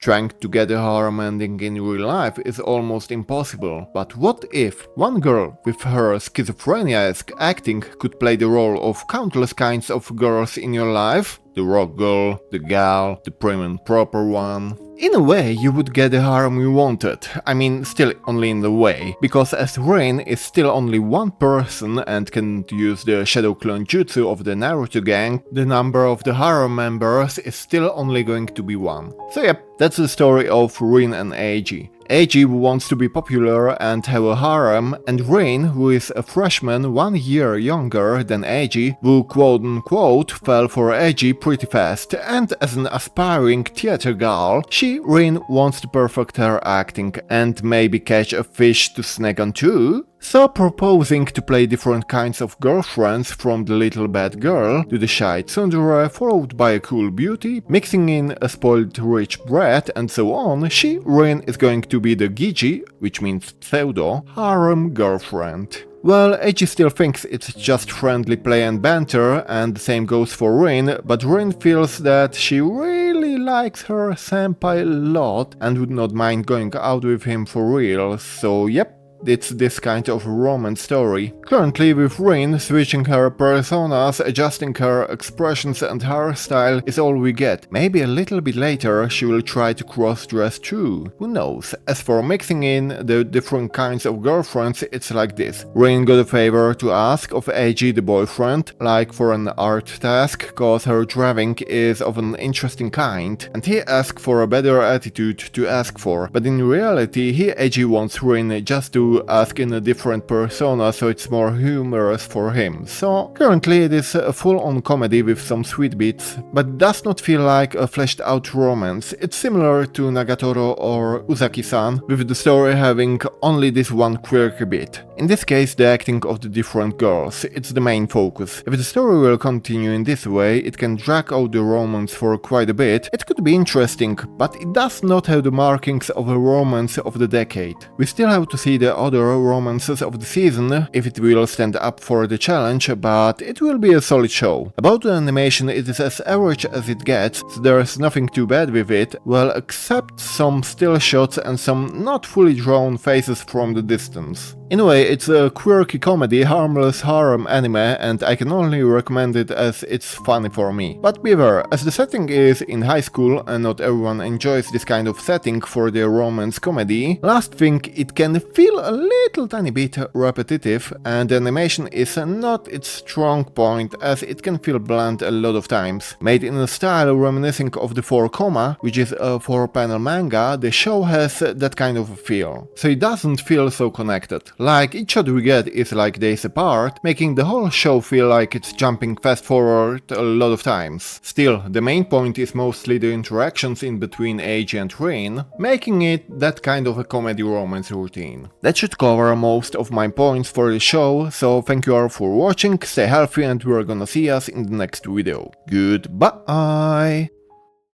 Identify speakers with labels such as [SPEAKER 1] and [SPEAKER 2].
[SPEAKER 1] Trying to get a harem ending in real life is almost impossible, but what if one girl with her schizophrenia-esque acting could play the role of countless kinds of girls in your life? The rock girl, the gal, the prim and proper one. In a way, you would get the harem you wanted. I mean, still only in the way, because as Rain is still only one person and can't use the shadow clone jutsu of the Naruto gang, the number of the harem members is still only going to be one. So yep, that's the story of Rin and Eiji. Eiji, who wants to be popular and have a harem, and Rain, who is a freshman 1 year younger than Eiji, who quote-unquote fell for Eiji pretty fast, and as an aspiring theater girl, Rain, wants to perfect her acting and maybe catch a fish to snack on too. So proposing to play different kinds of girlfriends, from the little bad girl to the shy tsundere, followed by a cool beauty, mixing in a spoiled rich brat and so on, Rain is going to be the Giji, which means pseudo, harem girlfriend. Well, Eiji still thinks it's just friendly play and banter, and the same goes for Rin, but Rin feels that she really likes her senpai a lot and would not mind going out with him for real, so yep. It's this kind of romance story. Currently with Rin, switching her personas, adjusting her expressions and hairstyle is all we get. Maybe a little bit later she will try to cross-dress too. Who knows? As for mixing in the different kinds of girlfriends, it's like this. Rin got a favor to ask of Eiji, the boyfriend, like for an art task, cause her driving is of an interesting kind, and he asked for a better attitude to ask for, but in reality Eiji wants Rin just to ask in a different persona, so it's more humorous for him. So currently it is a full-on comedy with some sweet bits, but does not feel like a fleshed out romance. It's similar to Nagatoro or Uzaki-san, with the story having only this one quirky bit. In this case, the acting of the different girls, it's the main focus. If the story will continue in this way, it can drag out the romance for quite a bit. It could be interesting, but it does not have the markings of a romance of the decade. We still have to see the other romances of the season, if it will stand up for the challenge, but it will be a solid show. About the animation, it is as average as it gets, so there's nothing too bad with it, well, except some still shots and some not fully drawn faces from the distance. In a way, it's a quirky comedy, harmless harem anime, and I can only recommend it as it's funny for me. But beware, as the setting is in high school and not everyone enjoys this kind of setting for their romance comedy, last thing, it can feel a little tiny bit repetitive, and the animation is not its strong point as it can feel bland a lot of times. Made in a style reminiscing of the 4 Koma, which is a 4-panel manga, the show has that kind of a feel. So it doesn't feel so connected. Like, each shot we get is like days apart, making the whole show feel like it's jumping fast forward a lot of times. Still, the main point is mostly the interactions in between Eiji and Rin, making it that kind of a comedy romance routine. That should cover most of my points for the show, so thank you all for watching, stay healthy, and we're gonna see us in the next video. Goodbye!